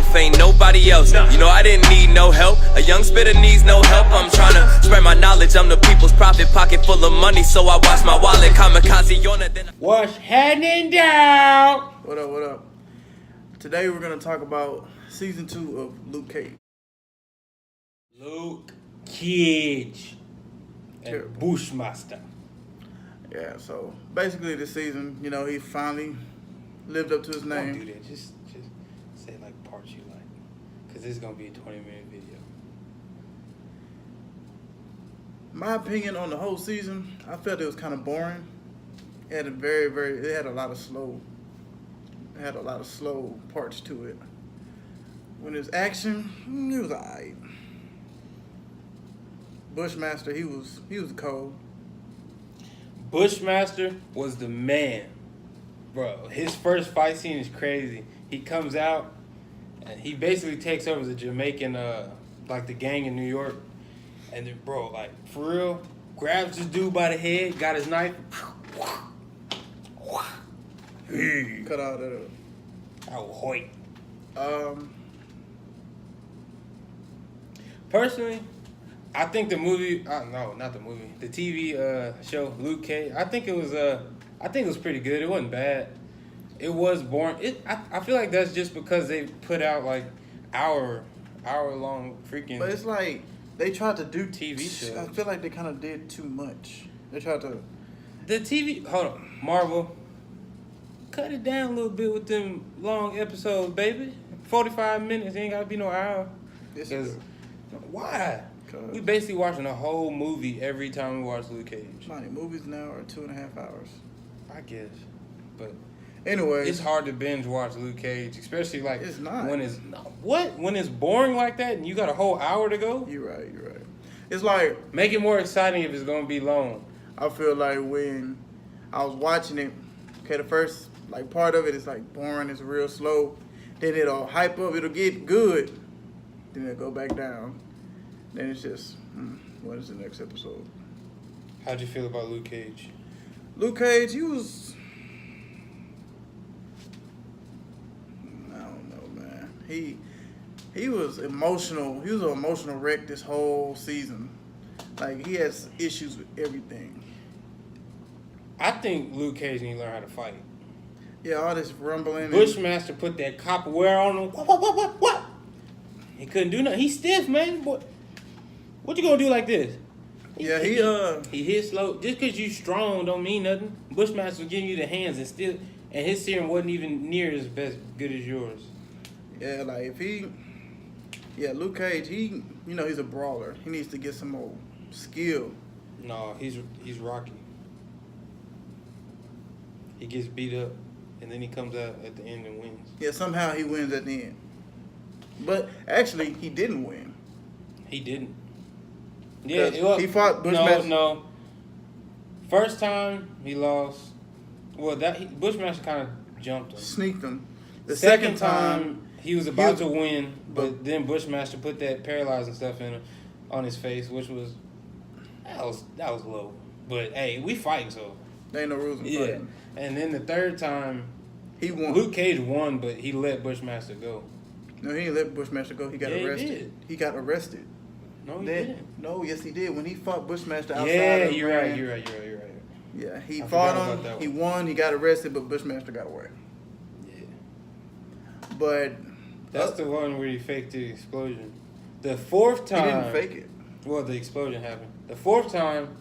myself, ain't nobody else. You know I didn't need no help. A young spitter needs no help. I'm tryna spread my knowledge. I'm the people's prophet, pocket full of money, so I watch my wallet. Kamikaze on it, then What's happening down? What up, what up? Today we're going to talk about season 2 of Luke Cage. Luke Cage and Terrible. Bushmaster. Yeah, so basically this season, you know, he finally lived up to his Don't name. do that. Just say like parts you like, cause this is gonna be a 20-minute video. My opinion on the whole season, I felt it was kind of boring. It had it had a lot of slow parts to it. When it was action, it was alright. Bushmaster, he was cold. Bushmaster was the man, bro. His first fight scene is crazy. He comes out and he basically takes over the Jamaican, like the gang in New York, and then, bro, like for real, grabs this dude by the head, got his knife. Cut all that up. Oh, hoy. Personally, I think the movie, no, not the movie, the TV show Luke Cage. I think it was pretty good. It wasn't bad. It was boring. I feel like that's just because they put out like hour long freaking. But it's like they tried to do TV shows. I feel like they kind of did too much. They tried to. The TV, hold on, Marvel, cut it down a little bit with them long episodes, baby. 45 minutes, it ain't gotta be no hour. Yes, Because it why? Cause We basically watching a whole movie every time we watch Luke Cage. money movies now are 2.5 hours. I guess, but Anyway, it's hard to binge watch Luke Cage, especially like It's not. when it's when it's boring like that and you got a whole hour to go. You're right. It's like Make it more exciting if it's gonna be long. I feel like when I was watching it, okay, the first like part of it is like boring, it's real slow. Then it'll hype up, it'll get good. Then it'll go back down. Then it's just, what is the next episode? How'd you feel about Luke Cage? Luke Cage, he was, I don't know, man. He was emotional. He was an emotional wreck this whole season. Like, he has issues with everything. I think Luke Cage need to learn how to fight. Yeah, all this rumbling. Bushmaster put that copper wear on him. What? He couldn't do nothing. He's stiff, man. What you gonna do like this? He hit slow. Just because you strong don't mean nothing. Bushmaster was giving you the hands and his serum wasn't even near as good as yours. Yeah, like Luke Cage, he's a brawler. He needs to get some more skill. No, he's Rocky. He gets beat up, and then he comes out at the end and wins. Yeah, somehow he wins at the end. But actually, he didn't win. He didn't. Yeah, he fought Bushmaster. No. First time he lost. Well, Bushmaster kind of jumped him. Sneaked him. The second time he was about to win, but then Bushmaster put that paralyzing stuff on his face, which was that was low. But hey, we fighting, so there ain't no rules in fighting. And then the third time he won. Luke Cage won, but he let Bushmaster go. No, he didn't let Bushmaster go. He got arrested. He got arrested. No, he didn't. No, yes, he did. When he fought Bushmaster outside. Yeah, of you're right. Yeah, he fought him. He won. He got arrested, but Bushmaster got away. Yeah. But that's the one where he faked the explosion. The fourth time he didn't fake it. Well, the explosion happened. The fourth time,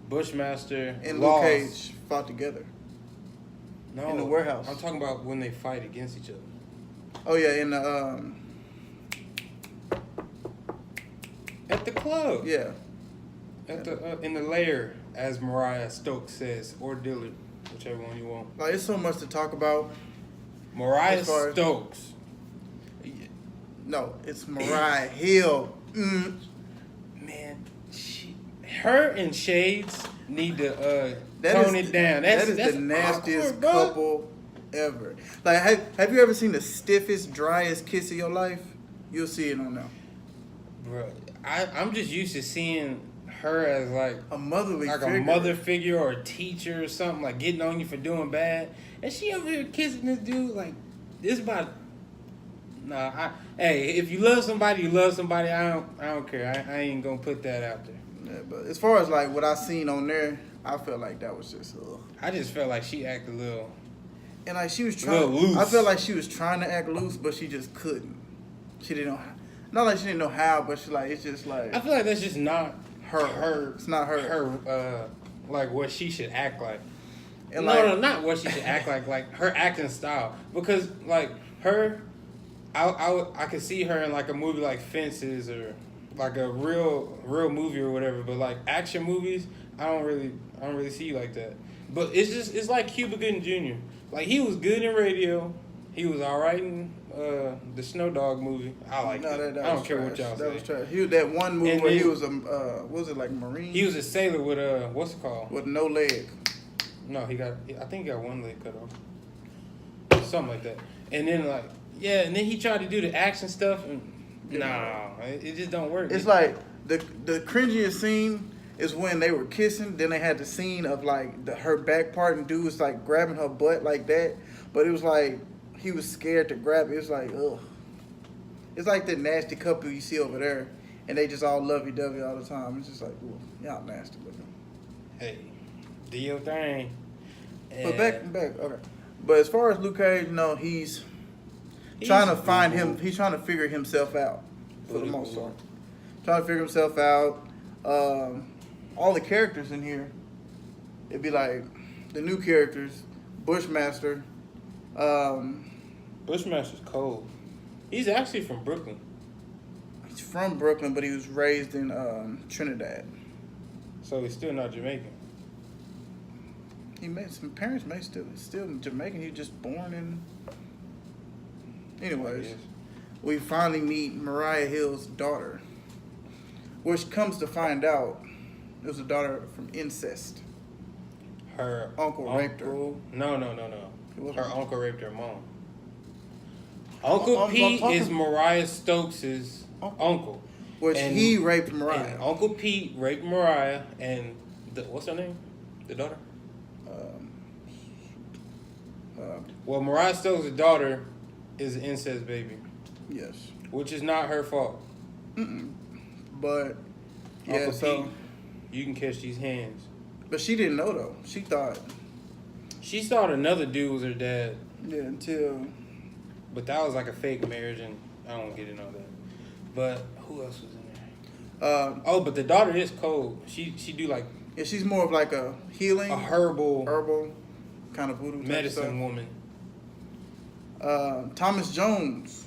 Bushmaster and lost. Luke Cage fought together. No, in the warehouse. I'm talking about when they fight against each other. Oh yeah, in the at the club. Yeah. At the in the lair, as Mariah Stokes says, or Dillard, whichever one you want. Like, it's so much to talk about. Mariah Stokes. No, it's Mariah Hill. Man, her and Shades need to tone it down. That's the nastiest awkward, couple ever. Like, have you ever seen the stiffest, driest kiss of your life? You'll see it on now. Bro, I'm just used to seeing her as like a motherly figure. A mother figure or a teacher or something, like getting on you for doing bad. And she over here kissing this dude like this about Nah, hey, if you love somebody, you love somebody. I don't care. I ain't gonna put that out there. Yeah, but as far as like what I seen on there, I felt like that was just I just felt like she acted a little. and like she was trying. Little loose. I felt like she was trying to act loose, but she just couldn't. She didn't know how. Not like she didn't know how, but she like it's just like I feel like that's just not her. It's not her. Her like what she should act like. And No, not what she should act like. Like her acting style, because like her, I could see her in like a movie like Fences or like a real movie or whatever. But like action movies, I don't really see like that. But it's like Cuba Gooding Jr. Like he was good in Radio. He was alright in the Snow Dog movie. I like it. I don't care what y'all say. That was trash. He was that one movie And where then- he was a was it like Marine? He was a sailor with what's it called? with no leg. No, I think he got one leg cut off. Something like that. And then and then he tried to do the action stuff and it just don't work. It's like the cringiest scene is when they were kissing. Then they had the scene of like her back part and dude was like grabbing her butt like that. But it was like he was scared to grab it. It was like ugh. It's like the nasty couple you see over there, and they just all lovey-dovey all the time. It's just like, ooh, y'all nasty looking. Hey, do your thing. But back, okay. But as far as Luke Cage, he's trying to find him. He's trying to figure himself out for the most part. Trying to figure himself out. All the characters in here, it'd be like the new characters, Bushmaster. Bushmaster's cold. He's actually from Brooklyn. He's from Brooklyn, but he was raised in Trinidad. So he's still not Jamaican. He made some parents may still Jamaican. He was just born in. Anyways, we finally meet Mariah Hill's daughter, which comes to find out it was a daughter from incest. Her Uncle raped her. No. It wasn't- Her uncle raped her mom. Uncle Pete is Mariah Stokes' uncle. Which And- he raped Mariah. And Uncle Pete raped Mariah and what's her name? The daughter? Well, Mariah Stokes' daughter is an incest baby, Yes. which is not her fault. But yeah, Uncle so Pete, you can catch these hands. but she didn't know though. She thought She thought another dude was her dad, until but that was like a fake marriage, and I don't get into all that. But who else was in there? Oh, but the daughter is cold. She do like yeah, she's more of like a healing, a herbal kind of voodoo type medicine stuff. woman. Thomas Jones,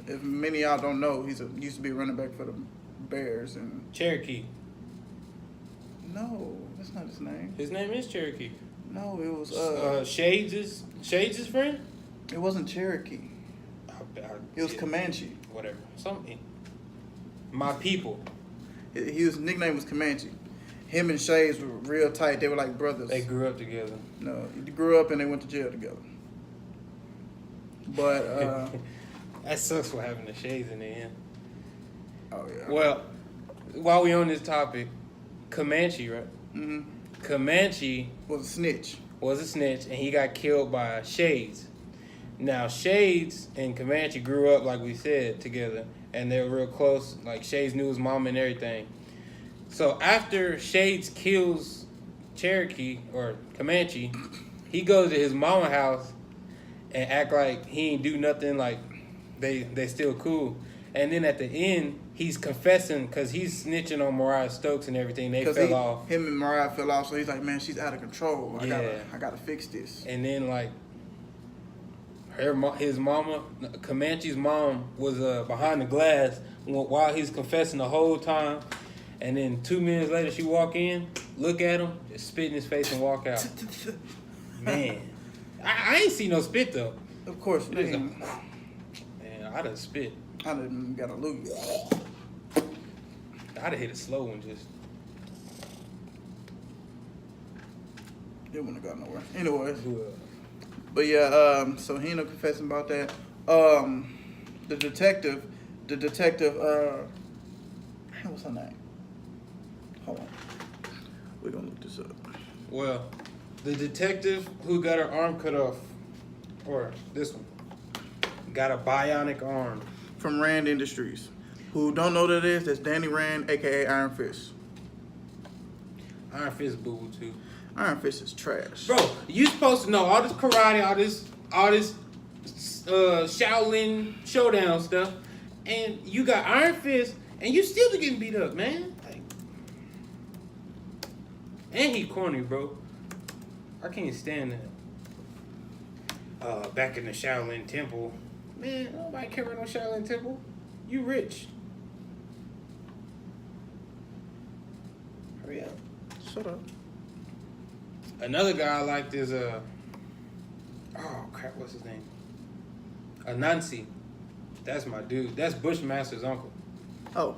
if many of y'all don't know, used to be a running back for the Bears, and Cherokee. no, that's not his name. His name is Cherokee. No, it was Shades' friend. it wasn't Cherokee. It was yeah, Comanche. whatever. Something. My people. His nickname was Comanche. Him and Shades were real tight. They were like brothers. They grew up together. No, they grew up and they went to jail together. But That sucks for having the Shades in the end. oh yeah. Well, while we on this topic, Comanche, right? Mm-hmm. Comanche Was a snitch. was a snitch, and he got killed by Shades. Now, Shades and Comanche grew up, like we said, together, and they were real close. Like, Shades knew his mom and everything. So after Shades kills Cherokee, or Comanche, he goes to his mama's house and act like he ain't do nothing, like they still cool. And then at the end, he's confessing because he's snitching on Mariah Stokes and everything. They fell off. Him and Mariah fell off, so he's like, man, she's out of control. Yeah. I gotta fix this. And then like his mama, Comanche's mom, was behind the glass while he's confessing the whole time. And then 2 minutes later, she walk in, look at him, just spit in his face and walk out. Man, I ain't see no spit though. Of course, It was man. Man, I'd have spit. I done got a lose. I'd have hit it slow and just. It wouldn't have got nowhere. Anyways. But yeah, so he ended up confessing about that. The detective, what's her name? Hold on. We're gonna look this up. Well, the detective who got her arm cut off, or this one, got a bionic arm. From Rand Industries. Who don't know what it is, that's Danny Rand, aka Iron Fist. Iron Fist boo too. Iron Fist is trash. Bro, you supposed to know all this karate, all this Shaolin Showdown stuff, and you got Iron Fist, and you still be getting beat up, man. Like, and he corny, bro. I can't stand that. Back in the Shaolin Temple, man, nobody care about no Shaolin Temple. You rich. Hurry up. Shut up. Another guy I liked is oh crap, what's his name? Anansi. That's my dude. That's Bushmaster's uncle. Oh,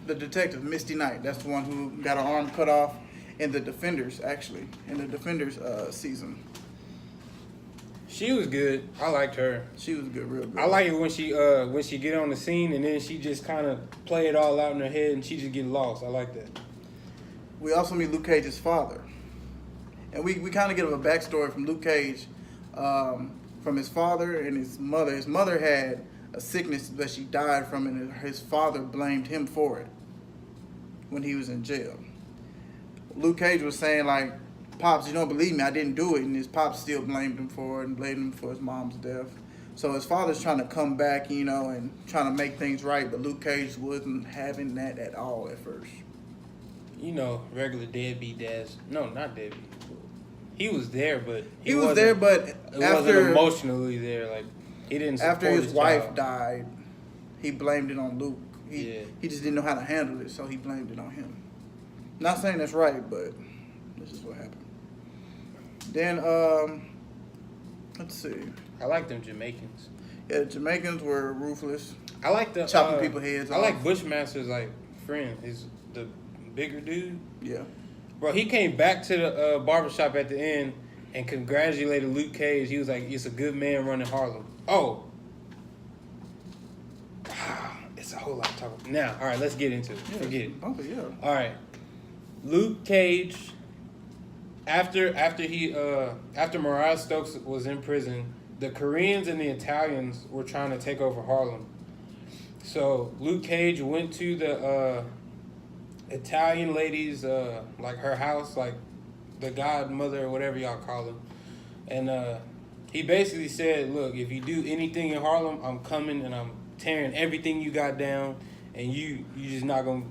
the detective, Misty Knight. That's the one who got her arm cut off in the Defenders, actually. In the Defenders season. She was good. I liked her. She was good, real good. I like it when she get on the scene and then she just kind of play it all out in her head and she just get lost. I like that. We also meet Luke Cage's father. And we kind of get a backstory from Luke Cage, from his father and his mother. His mother had a sickness that she died from, and his father blamed him for it when he was in jail. Luke Cage was saying, like, Pops, you don't believe me, I didn't do it. And his Pops still blamed him for it and blamed him for his mom's death. So his father's trying to come back, you know, and trying to make things right, but Luke Cage wasn't having that at all at first. You know, regular deadbeat dads. No, not deadbeat. He was there, but He was there, but it after wasn't emotionally there. Like, he didn't support after his wife child. died, he blamed it on Luke. Yeah. He just didn't know how to handle it, so he blamed it on him. Not saying that's right, but this is what happened. Then, let's see. I like them Jamaicans. Yeah, the Jamaicans were ruthless. I like the Chopping people's heads I off. like Bushmaster's like friend. He's the bigger dude. Yeah. Bro, he came back to the barbershop at the end and congratulated Luke Cage. He was like, "It's a good man running Harlem." Oh. It's a whole lot to talk about. Now, all right, let's get into it. Forget it. Oh, yeah. All right. Luke Cage, after Mariah Stokes was in prison, the Koreans and the Italians were trying to take over Harlem. So Luke Cage went to the Italian lady's like her house, like the godmother or whatever y'all call them, and he basically said, "Look, if you do anything in Harlem, I'm coming and I'm tearing everything you got down, and you just not gonna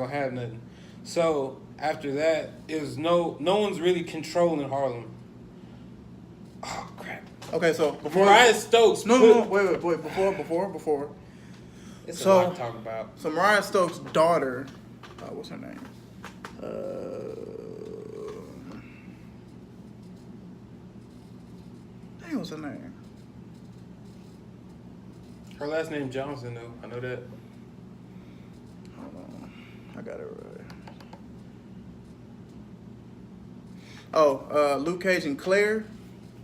have nothing." So after that, it was no one's really controlling Harlem. Oh crap! Okay, so before Mariah Stokes. No, wait, before. It's a lot to talk about. So Mariah Stokes' daughter, what's her name? What's her name? Her last name Johnson, though. I know that. Hold on, I got it right. Oh, Luke Cage and Claire,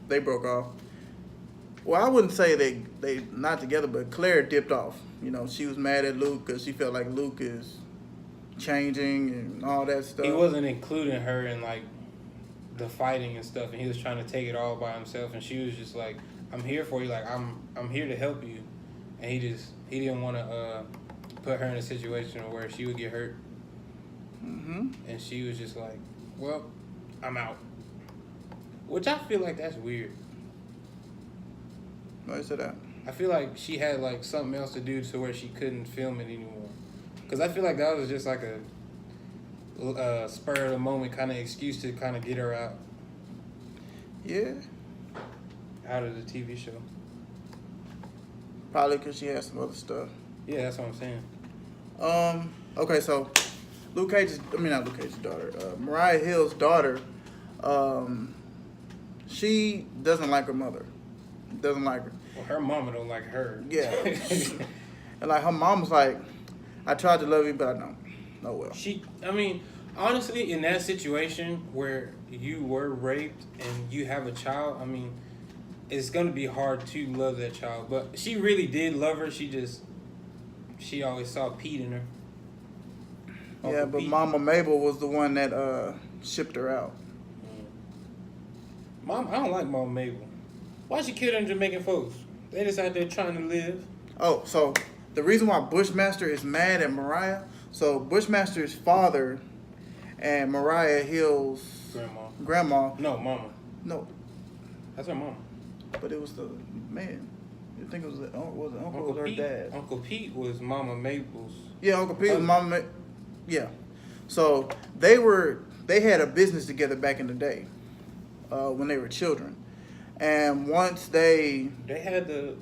they broke off. Well, I wouldn't say they not together, but Claire dipped off. You know, she was mad at Luke because she felt like Luke is changing and all that stuff. He wasn't including her in like the fighting and stuff, and he was trying to take it all by himself. And she was just like, "I'm here for you. Like I'm here to help you." And he didn't want to put her in a situation where she would get hurt. Mm-hmm. And she was just like, "Well, I'm out," which I feel like that's weird. Why you say that? I feel like she had like something else to do to where she couldn't film it anymore. Cause I feel like that was just like a spur of the moment kind of excuse to kind of get her out Yeah, of the TV show. probably because she had some other stuff. Yeah, that's what I'm saying. Okay, so not Luke Cage's daughter. Mariah Hill's daughter, she doesn't like her mother. Doesn't like her. Well, her mama don't like her. Yeah. And like her mom was like, I tried to love you, but I don't. Oh well. I mean, honestly, in that situation where you were raped and you have a child, I mean, it's gonna be hard to love that child. But she really did love her. She always saw Pete in her. Yeah, Uncle but Pete. Mama Mabel was the one that shipped her out. Mom, I don't like Mama Mabel. Why she kill them Jamaican folks? They just out there trying to live. Oh, so the reason why Bushmaster is mad at Mariah, so Bushmaster's father and Mariah Hill's grandma. No, mama. No, That's her mama. but it was the man. You think it was the uncle? Was it uncle or her Pete. dad? Uncle Pete was Mama Mabel's. Yeah, Uncle Pete was Mama. Yeah, so they had a business together back in the day when they were children, and once They had the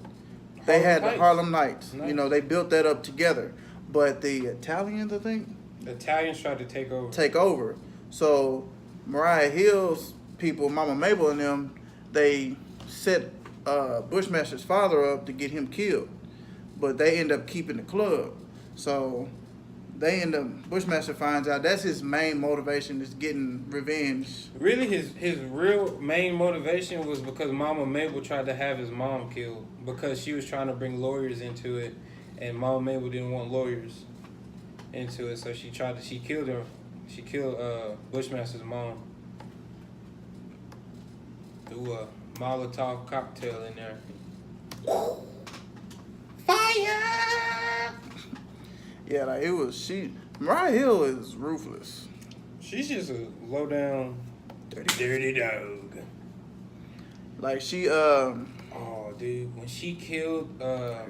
Harlem Nights. Nice. You know, they built that up together. But the Italians, I think, The Italians tried to take over. So Mariah Hill's people, Mama Mabel and them, they set Bushmaster's father up to get him killed. But they end up keeping the club. So Bushmaster finds out that's his main motivation is getting revenge. Really, his real main motivation was because Mama Mabel tried to have his mom killed because she was trying to bring lawyers into it, and Mama Mabel didn't want lawyers into it, so she killed her. She killed Bushmaster's mom. Threw a Molotov cocktail in there. Fire! Yeah, like Mariah Hill is ruthless. She's just a low down, dirty dog. Like she Oh, dude, when she killed oh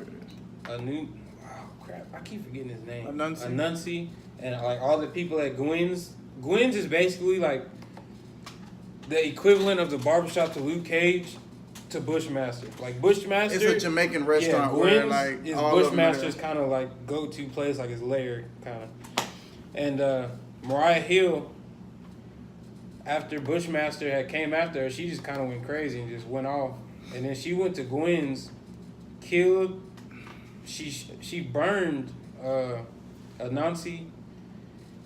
crap, I keep forgetting his name. Anansi, and like all the people at Gwen's. Gwen's is basically like the equivalent of the barbershop to Luke Cage to Bushmaster. Like Bushmaster, it's a Jamaican restaurant where like is all Bushmaster's kind of like go-to place, like his lair kind of. And Mariah Hill, after Bushmaster had came after her, she just kind of went crazy and just went off. And then she went to Gwen's, killed. She burned Anansi.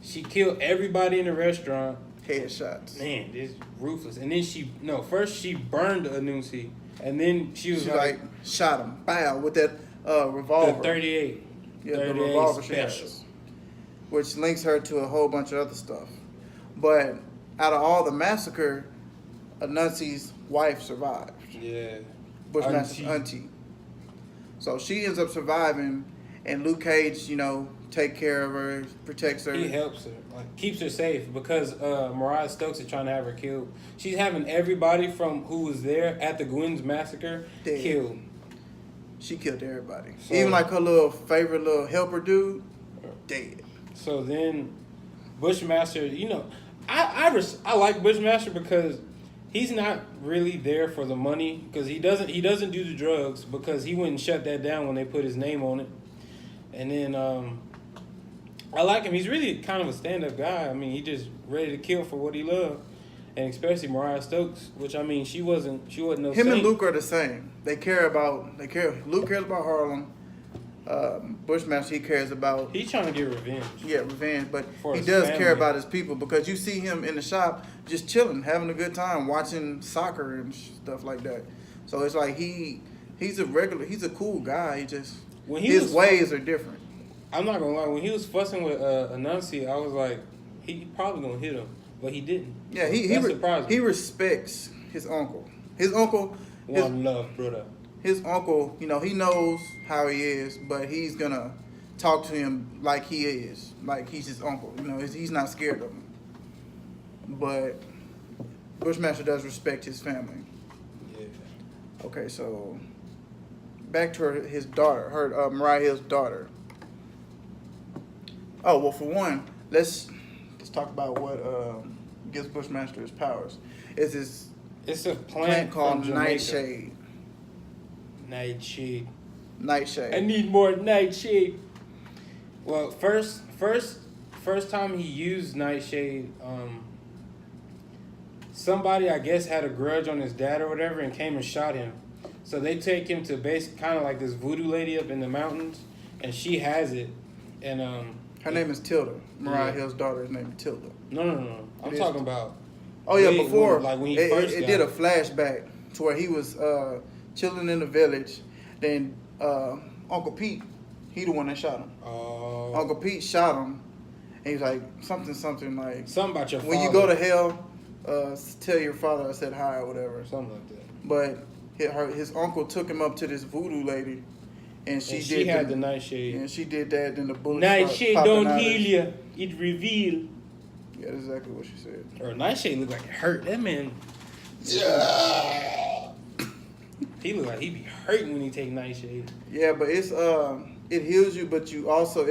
She killed everybody in the restaurant. headshots. Man, this is ruthless. And then first she burned Anansi, and then she was She like shot him, bow, with that revolver. the 38. Yeah, the 38 revolver she special. has, which links her to a whole bunch of other stuff. But out of all the massacre, Anansi's wife survived. Yeah. Bushmaster's auntie. So she ends up surviving, and Luke Cage, take care of her, protects her. He helps her, like keeps her safe because Mariah Stokes is trying to have her killed. She's having everybody from who was there at the Gwen's massacre Dead. killed. She killed everybody. So- Even like her little favorite little helper dude, dead. So then Bushmaster, I like Bushmaster because he's not really there for the money because he doesn't do the drugs because he wouldn't shut that down when they put his name on it. And then I like him. He's really kind of a stand-up guy. I mean, he just ready to kill for what he loved. And especially Mariah Stokes, which I mean, she wasn't no Him saint. and Luke are the same. Luke cares about Harlem. Bushmaster, he cares about He's trying to get revenge. revenge, but For he his does family. care about his people because you see him in the shop just chilling, having a good time, watching soccer and stuff like that. So it's like he's a cool guy. He just his ways are different. I'm not gonna lie. When he was fussing with Anansi, I was like, he probably gonna hit him, but he didn't. Yeah, That surprised me. he respects his uncle. His uncle, One love, brother. his uncle, he knows how he is, but he's gonna talk to him like he is, like he's his uncle. He's not scared of him. But Bushmaster does respect his family. Yeah. Okay, so back to his daughter, Mariah Hill's daughter. Oh well, for one, let's talk about what gives Bushmaster his powers. It's a plant called Nightshade. Nightshade. Nightshade. I need more Nightshade. Well, first time he used Nightshade, somebody I guess had a grudge on his dad or whatever and came and shot him. So they take him to kind of like this voodoo lady up in the mountains, and she has it, and Her name is Tilda. Mariah Yeah. Hill's daughter's name is Tilda. No. I'm It is- talking about. Oh yeah, Wait, before like when he it, first it got did a it. flashback to where he was chilling in the village. Then Uncle Pete, he the one that shot him. Uncle Pete shot him, and he was like something like Something about your father. when you go to hell, tell your father I said hi or whatever. Something like that. But his uncle took him up to this voodoo lady, and she had the nightshade. And she did that. Then the bullet. Nightshade don't heal you; it reveal. Yeah, that's exactly what she said. Or nightshade looked like it hurt. That man. He look like he be hurting when he take nightshade. Yeah, but it's it heals you, but it also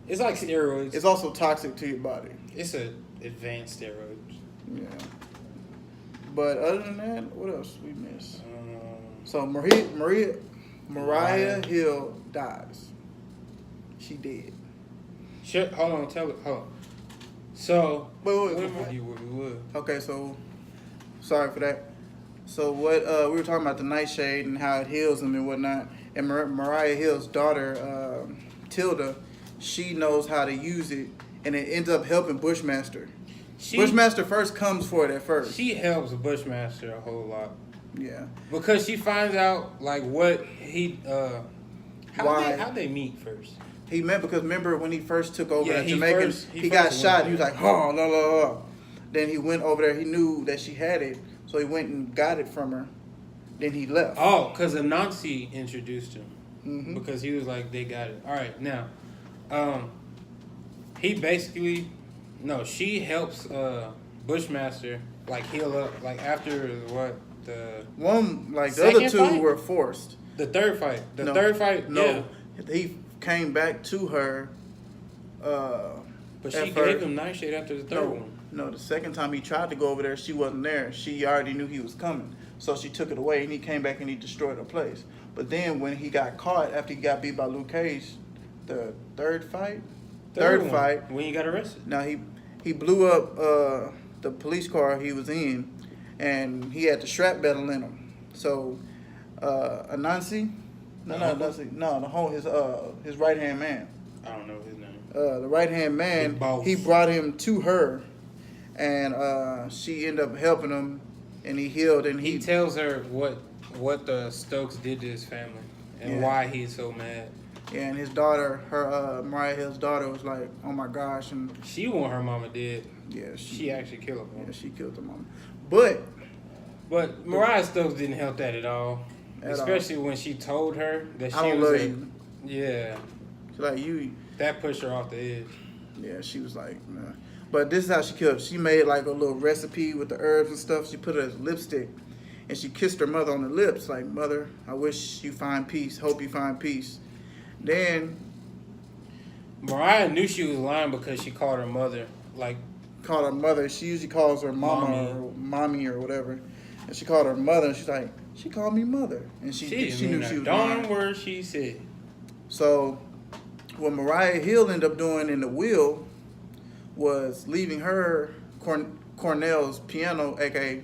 it's like steroids. It's also toxic to your body. It's a advanced steroid. Yeah. But other than that, what else we miss? So Mariah Hill dies. She dead. Shit, hold on, tell it. Hold on. So, wait. Okay, so sorry for that. So what we were talking about the nightshade and how it heals them and whatnot. And Mariah Hill's daughter, Tilda, she knows how to use it, and it ends up helping Bushmaster. Bushmaster first comes for it at first. She helps Bushmaster a whole lot. Yeah. Because she finds out like what he how they meet first. He met because remember when he first took over in Jamaica, he got got shot. He was like, oh, la la la. Then he went over there. He knew that she had it, so he went and got it from her. Then he left. Oh, because Anansi introduced him. Mm-hmm. Because he was like, they got it. All right, now, he basically, no, she helps Bushmaster like heal up. Like after what the the other two fight? Were forced. The third fight. Third fight. No, yeah. He came back to her. But she gave him nightshade after the third one. No, the second time he tried to go over there, she wasn't there. She already knew he was coming. So she took it away, and he came back and he destroyed the place. But then when he got caught, after he got beat by Luke Cage, the third fight? Third fight. When he got arrested. Now, he blew up the police car he was in, and he had the strap battle in him. So, Anansi? His right-hand man. I don't know his name. The right-hand man, he brought him to her, and she ended up helping him, and he healed. And he tells her what the Stokes did to his family and why he's so mad. Yeah, and his daughter, Mariah Hill's daughter, was like, "Oh my gosh!" And she want her mama dead. Yeah, she actually killed her mama. Yeah, she killed her mama. But Mariah Stokes didn't help that at all. Especially when she told her that she was love you. Yeah. She's like, you. That pushed her off the edge. Yeah, she was like, nah. But this is how she killed her. She made like a little recipe with the herbs and stuff. She put it as lipstick. And she kissed her mother on the lips. Like, mother, I wish you find peace. Hope you find peace. Then. Mariah knew she was lying because she called her mother. Called her mother. She usually calls her mama or mommy or whatever. And she called her mother. And she's like, she called me mother. And she knew she was lying. Darn word she said. So, what Mariah Hill ended up doing in the will was leaving her Cornell's piano, aka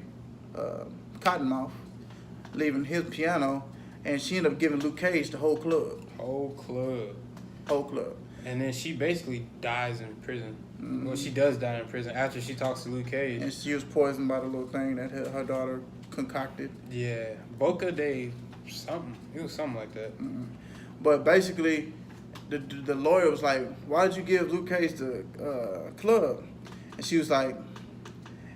Cottonmouth, leaving his piano, and she ended up giving Luke Cage the whole club. Whole club. And then she basically dies in prison. Mm-hmm. Well, she does die in prison after she talks to Luke Cage. And she was poisoned by the little thing that her daughter concocted. Yeah, Boca de something. It was something like that. Mm-hmm. But basically, the lawyer was like, why did you give Luke Cage the club? And she was like,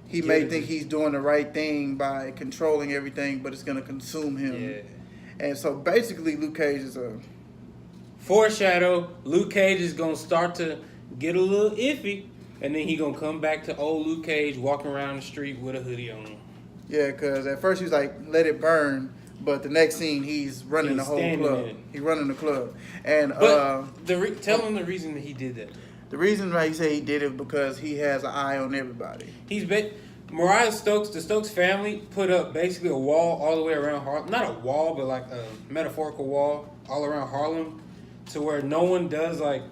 he may think he's doing the right thing by controlling everything, but it's going to consume him. Yeah. And so basically, Luke Cage is a... Foreshadow, Luke Cage is going to start to get a little iffy, and then he going to come back to old Luke Cage walking around the street with a hoodie on. Yeah, because at first he was like, let it burn. But the next scene, he's running the whole club. He's running the club, and tell him the reason that he did that. The reason why he said he did it because he has an eye on everybody. Mariah Stokes, the Stokes family put up basically a wall all the way around Harlem. Not a wall, but like a metaphorical wall all around Harlem, to where no one does like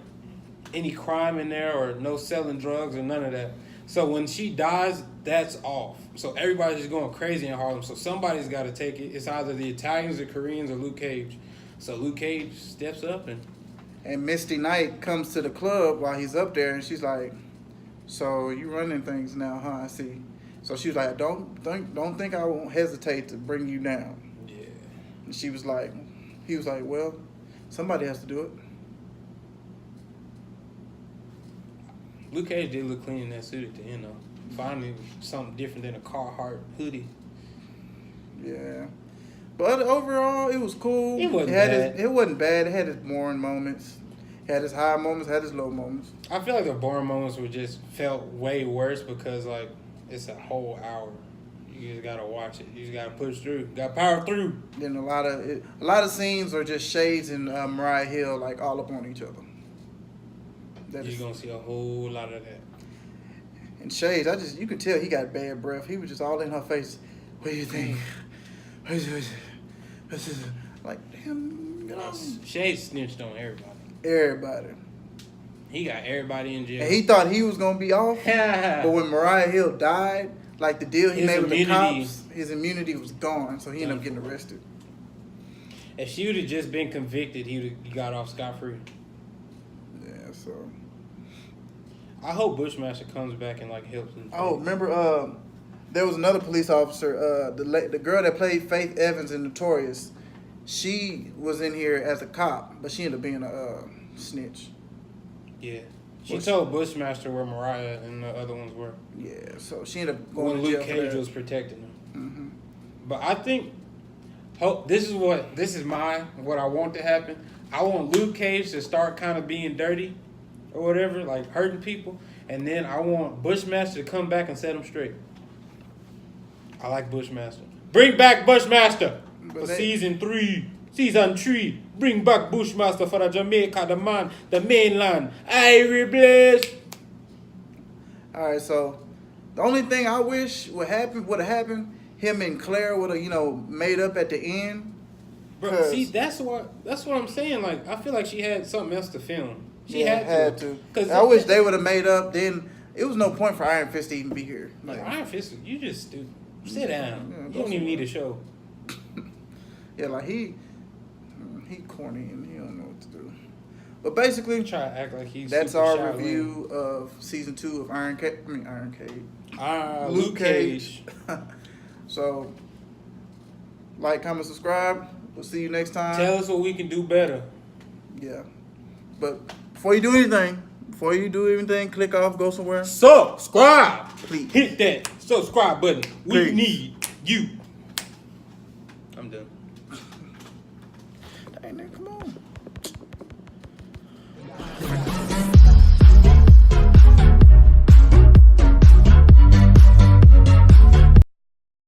any crime in there or no selling drugs or none of that. So when she dies, that's off. So everybody's just going crazy in Harlem. So somebody's got to take it. It's either the Italians, the Koreans, or Luke Cage. So Luke Cage steps up and Misty Knight comes to the club while he's up there, and she's like, "So you running things now, huh? I see." So she was like, "Don't think I won't hesitate to bring you down." Yeah. And he was like, "Well, somebody has to do it." Luke Cage did look clean in that suit at the end, though. Finally, something different than a Carhartt hoodie. Yeah. But overall, it was cool. It wasn't had bad. It wasn't bad. It had its boring moments. Had its high moments. Had its low moments. I feel like the boring moments were just felt way worse because like it's a whole hour. You just gotta watch it. You just gotta push through. Gotta power through. Then a lot of scenes are just Shades and Mariah Hill like all up on each other. You're gonna see a whole lot of that. And Shades, you could tell he got bad breath. He was just all in her face. What do you think? Like, damn, you know. Shades snitched on everybody. Everybody. He got everybody in jail. And he thought he was gonna be off. But when Mariah Hill died, like the deal he His made with the immunity- cops, his immunity was gone, so he ended up getting arrested. If she would have just been convicted, he would have got off scot-free. Yeah, so. I hope Bushmaster comes back and like helps him. Oh, remember, there was another police officer, the girl that played Faith Evans in Notorious. She was in here as a cop, but she ended up being a snitch. Yeah. She told Bushmaster where Mariah and the other ones were. Yeah, so she ended up going When to jail Luke for Cage that. was protecting them. Mm-hmm. But I think, this is what I want to happen. I want Luke Cage to start kind of being dirty or whatever, like hurting people. And then I want Bushmaster to come back and set them straight. I like Bushmaster. Bring back Bushmaster for season 3. Season 3. Bring back Bushmaster for the Jamaica, the mainland. Irie Blaze. All right, so the only thing I wish would have happened, him and Claire would have, made up at the end. Bro, see, that's what I'm saying. Like, I feel like she had something else to film. She Yeah, had to. Cause I wish they would have made up. Then it was no point for Iron Fist to even be here. Like, Iron Fist, you just stupid. Sit down. Yeah, You don't even need a show. Yeah, like he corny and he don't know what to do. But basically, Try to act like he's. that's super our Shaolin. review of season 2 of Iron Cage. Luke Cage. So, like, comment, subscribe. We'll see you next time. Tell us what we can do better. Yeah. But before you do anything, click off, go somewhere. Subscribe. Please. Hit that subscribe button. We Please. need you. I'm done.